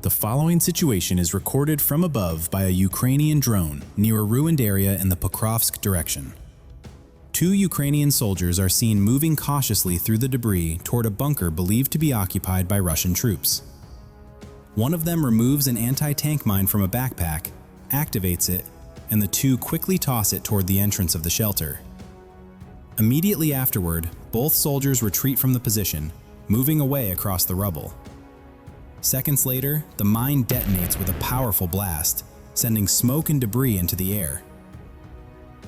The following situation is recorded from above by a Ukrainian drone near a ruined area in the Pokrovsk direction. Two Ukrainian soldiers are seen moving cautiously through the debris toward a bunker believed to be occupied by Russian troops. One of them removes an anti-tank mine from a backpack, activates it, and the two quickly toss it toward the entrance of the shelter. Immediately afterward, both soldiers retreat from the position, moving away across the rubble. Seconds later, the mine detonates with a powerful blast, sending smoke and debris into the air.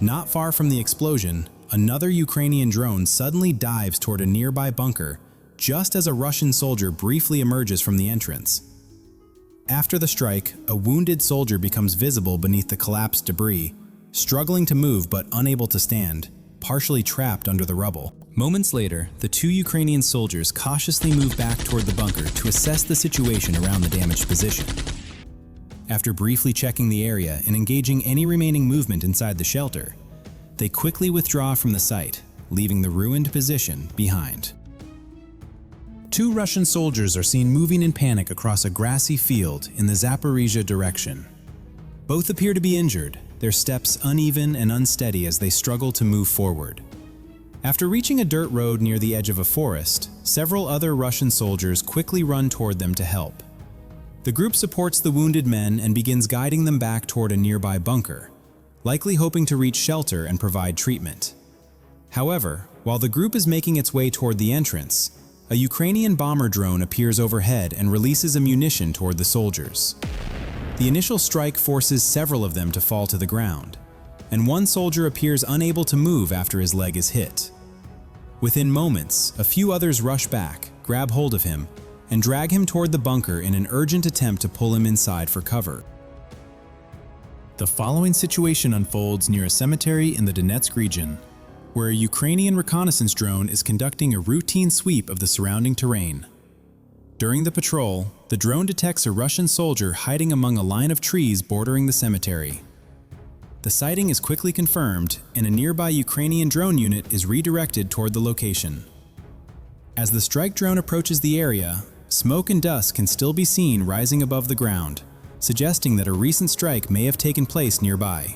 Not far from the explosion, another Ukrainian drone suddenly dives toward a nearby bunker, just as a Russian soldier briefly emerges from the entrance. After the strike, a wounded soldier becomes visible beneath the collapsed debris, struggling to move but unable to stand, partially trapped under the rubble. Moments later, the two Ukrainian soldiers cautiously move back toward the bunker to assess the situation around the damaged position. After briefly checking the area and engaging any remaining movement inside the shelter, they quickly withdraw from the site, leaving the ruined position behind. Two Russian soldiers are seen moving in panic across a grassy field in the Zaporizhzhia direction. Both appear to be injured, their steps uneven and unsteady as they struggle to move forward. After reaching a dirt road near the edge of a forest, several other Russian soldiers quickly run toward them to help. The group supports the wounded men and begins guiding them back toward a nearby bunker, likely hoping to reach shelter and provide treatment. However, while the group is making its way toward the entrance, a Ukrainian bomber drone appears overhead and releases ammunition toward the soldiers. The initial strike forces several of them to fall to the ground, and one soldier appears unable to move after his leg is hit. Within moments, a few others rush back, grab hold of him, and drag him toward the bunker in an urgent attempt to pull him inside for cover. The following situation unfolds near a cemetery in the Donetsk region, where a Ukrainian reconnaissance drone is conducting a routine sweep of the surrounding terrain. During the patrol, the drone detects a Russian soldier hiding among a line of trees bordering the cemetery. The sighting is quickly confirmed, and a nearby Ukrainian drone unit is redirected toward the location. As the strike drone approaches the area, smoke and dust can still be seen rising above the ground, suggesting that a recent strike may have taken place nearby.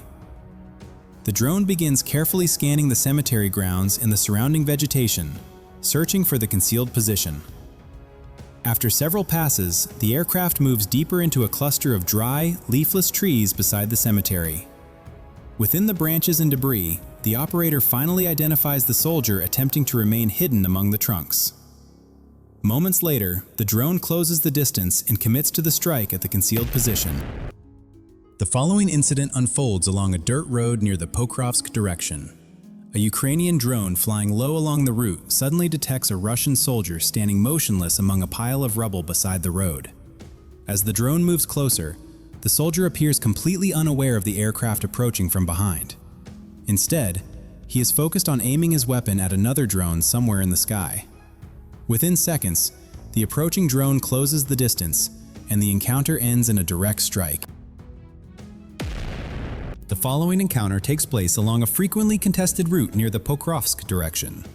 The drone begins carefully scanning the cemetery grounds and the surrounding vegetation, searching for the concealed position. After several passes, the aircraft moves deeper into a cluster of dry, leafless trees beside the cemetery. Within the branches and debris, the operator finally identifies the soldier attempting to remain hidden among the trunks. Moments later, the drone closes the distance and commits to the strike at the concealed position. The following incident unfolds along a dirt road near the Pokrovsk direction. A Ukrainian drone flying low along the route suddenly detects a Russian soldier standing motionless among a pile of rubble beside the road. As the drone moves closer, the soldier appears completely unaware of the aircraft approaching from behind. Instead, he is focused on aiming his weapon at another drone somewhere in the sky. Within seconds, the approaching drone closes the distance, and the encounter ends in a direct strike. The following encounter takes place along a frequently contested route near the Pokrovsk direction.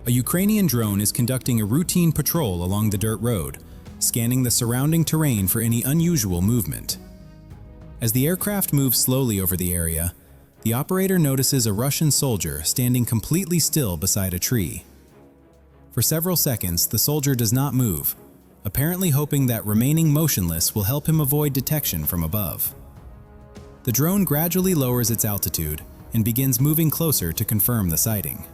A Ukrainian drone is conducting a routine patrol along the dirt road, scanning the surrounding terrain for any unusual movement. As the aircraft moves slowly over the area, the operator notices a Russian soldier standing completely still beside a tree. For several seconds, the soldier does not move, apparently hoping that remaining motionless will help him avoid detection from above. The drone gradually lowers its altitude and begins moving closer to confirm the sighting.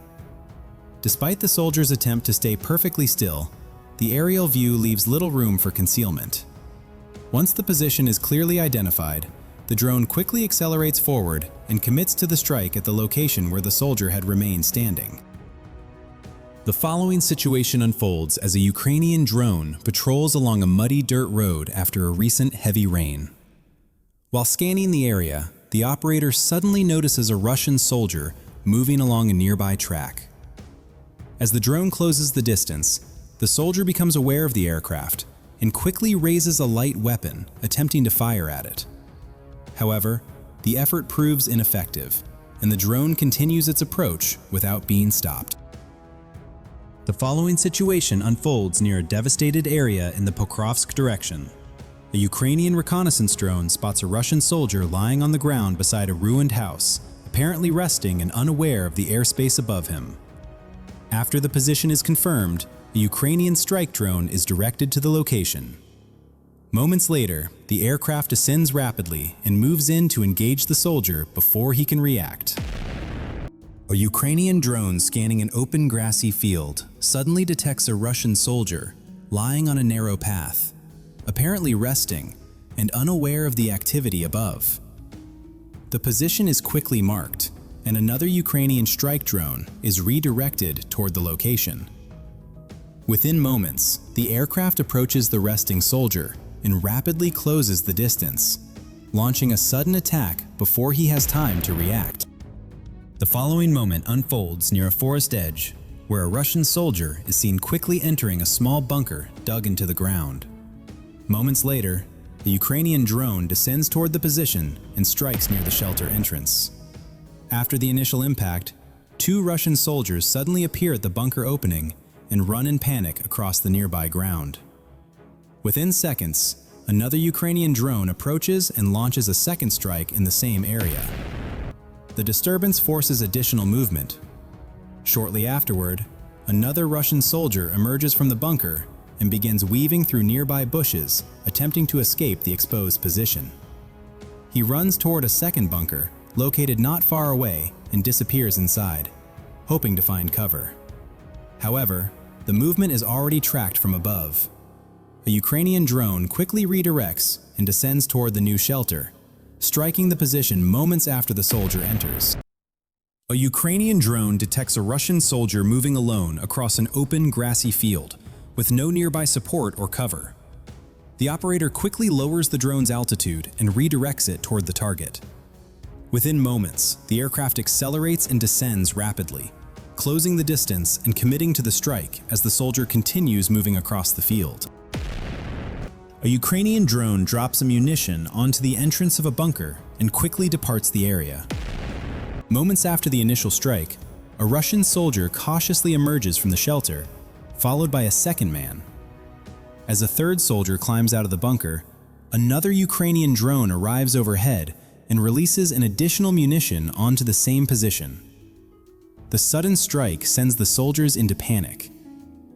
Despite the soldier's attempt to stay perfectly still, the aerial view leaves little room for concealment. Once the position is clearly identified, the drone quickly accelerates forward and commits to the strike at the location where the soldier had remained standing. The following situation unfolds as a Ukrainian drone patrols along a muddy dirt road after a recent heavy rain. While scanning the area, the operator suddenly notices a Russian soldier moving along a nearby track. As the drone closes the distance, the soldier becomes aware of the aircraft and quickly raises a light weapon, attempting to fire at it. However, the effort proves ineffective, and the drone continues its approach without being stopped. The following situation unfolds near a devastated area in the Pokrovsk direction. a Ukrainian reconnaissance drone spots a Russian soldier lying on the ground beside a ruined house, apparently resting and unaware of the airspace above him. After the position is confirmed, a Ukrainian strike drone is directed to the location. Moments later, the aircraft descends rapidly and moves in to engage the soldier before he can react. A Ukrainian drone scanning an open grassy field suddenly detects a Russian soldier lying on a narrow path, apparently resting and unaware of the activity above. The position is quickly marked, and another Ukrainian strike drone is redirected toward the location. Within moments, the aircraft approaches the resting soldier and rapidly closes the distance, launching a sudden attack before he has time to react. The following moment unfolds near a forest edge, where a Russian soldier is seen quickly entering a small bunker dug into the ground. Moments later, the Ukrainian drone descends toward the position and strikes near the shelter entrance. After the initial impact, 2 Russian soldiers suddenly appear at the bunker opening and run in panic across the nearby ground. Within seconds, another Ukrainian drone approaches and launches a second strike in the same area. The disturbance forces additional movement. Shortly afterward, another Russian soldier emerges from the bunker and begins weaving through nearby bushes, attempting to escape the exposed position. He runs toward a second bunker, located not far away, and disappears inside, hoping to find cover. However, the movement is already tracked from above. A Ukrainian drone quickly redirects and descends toward the new shelter, striking the position moments after the soldier enters. A Ukrainian drone detects a Russian soldier moving alone across an open, grassy field, with no nearby support or cover. The operator quickly lowers the drone's altitude and redirects it toward the target. Within moments, the aircraft accelerates and descends rapidly, closing the distance and committing to the strike as the soldier continues moving across the field. A Ukrainian drone drops a munition onto the entrance of a bunker and quickly departs the area. Moments after the initial strike, a Russian soldier cautiously emerges from the shelter, followed by a second man. As a third soldier climbs out of the bunker, another Ukrainian drone arrives overhead and releases an additional munition onto the same position. The sudden strike sends the soldiers into panic.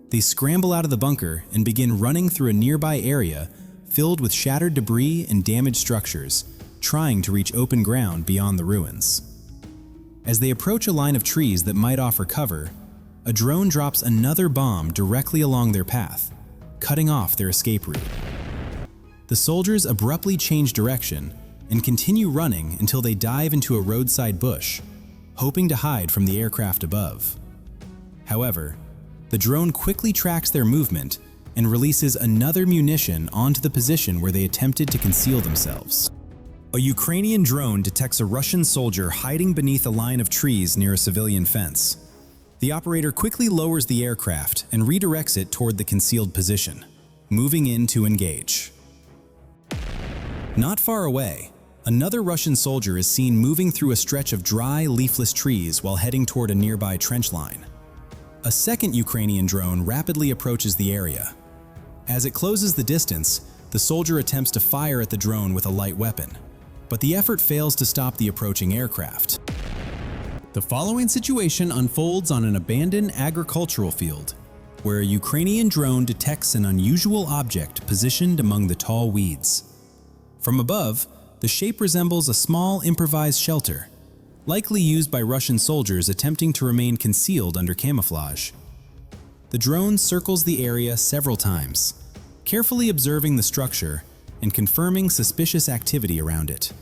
They scramble out of the bunker and begin running through a nearby area filled with shattered debris and damaged structures, trying to reach open ground beyond the ruins. As they approach a line of trees that might offer cover, a drone drops another bomb directly along their path, cutting off their escape route. The soldiers abruptly change direction and continue running until they dive into a roadside bush, hoping to hide from the aircraft above. However, the drone quickly tracks their movement and releases another munition onto the position where they attempted to conceal themselves. A Ukrainian drone detects a Russian soldier hiding beneath a line of trees near a civilian fence. The operator quickly lowers the aircraft and redirects it toward the concealed position, moving in to engage. Not far away, another Russian soldier is seen moving through a stretch of dry, leafless trees while heading toward a nearby trench line. A second Ukrainian drone rapidly approaches the area. As it closes the distance, the soldier attempts to fire at the drone with a light weapon, but the effort fails to stop the approaching aircraft. The following situation unfolds on an abandoned agricultural field, where a Ukrainian drone detects an unusual object positioned among the tall weeds. From above, the shape resembles a small improvised shelter, likely used by Russian soldiers attempting to remain concealed under camouflage. The drone circles the area several times, carefully observing the structure and confirming suspicious activity around it.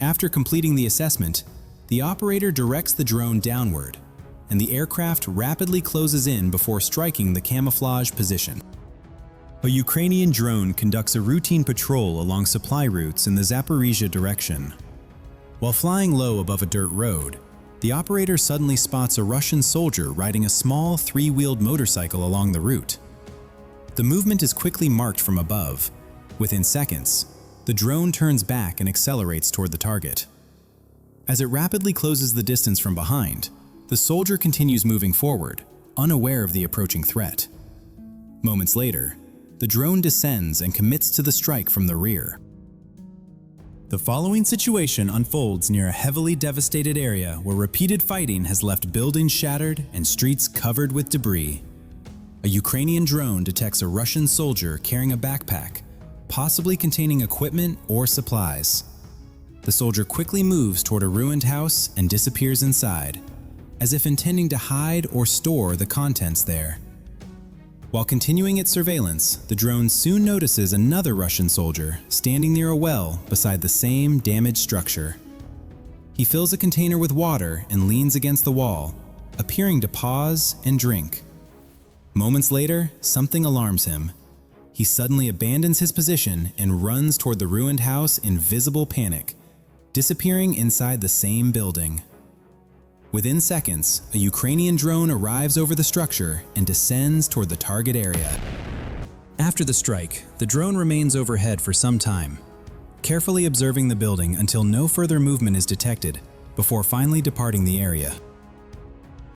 After completing the assessment, the operator directs the drone downward, and the aircraft rapidly closes in before striking the camouflage position. A Ukrainian drone conducts a routine patrol along supply routes in the Zaporizhzhia direction. While flying low above a dirt road, the operator suddenly spots a Russian soldier riding a small 3-wheeled motorcycle along the route. The movement is quickly marked from above. Within seconds, the drone turns back and accelerates toward the target. As it rapidly closes the distance from behind, the soldier continues moving forward, unaware of the approaching threat. Moments later, the drone descends and commits to the strike from the rear. The following situation unfolds near a heavily devastated area where repeated fighting has left buildings shattered and streets covered with debris. A Ukrainian drone detects a Russian soldier carrying a backpack, possibly containing equipment or supplies. The soldier quickly moves toward a ruined house and disappears inside, as if intending to hide or store the contents there. While continuing its surveillance, the drone soon notices another Russian soldier standing near a well beside the same damaged structure. He fills a container with water and leans against the wall, appearing to pause and drink. Moments later, something alarms him. He suddenly abandons his position and runs toward the ruined house in visible panic, disappearing inside the same building. Within seconds, a Ukrainian drone arrives over the structure and descends toward the target area. After the strike, the drone remains overhead for some time, carefully observing the building until no further movement is detected, before finally departing the area.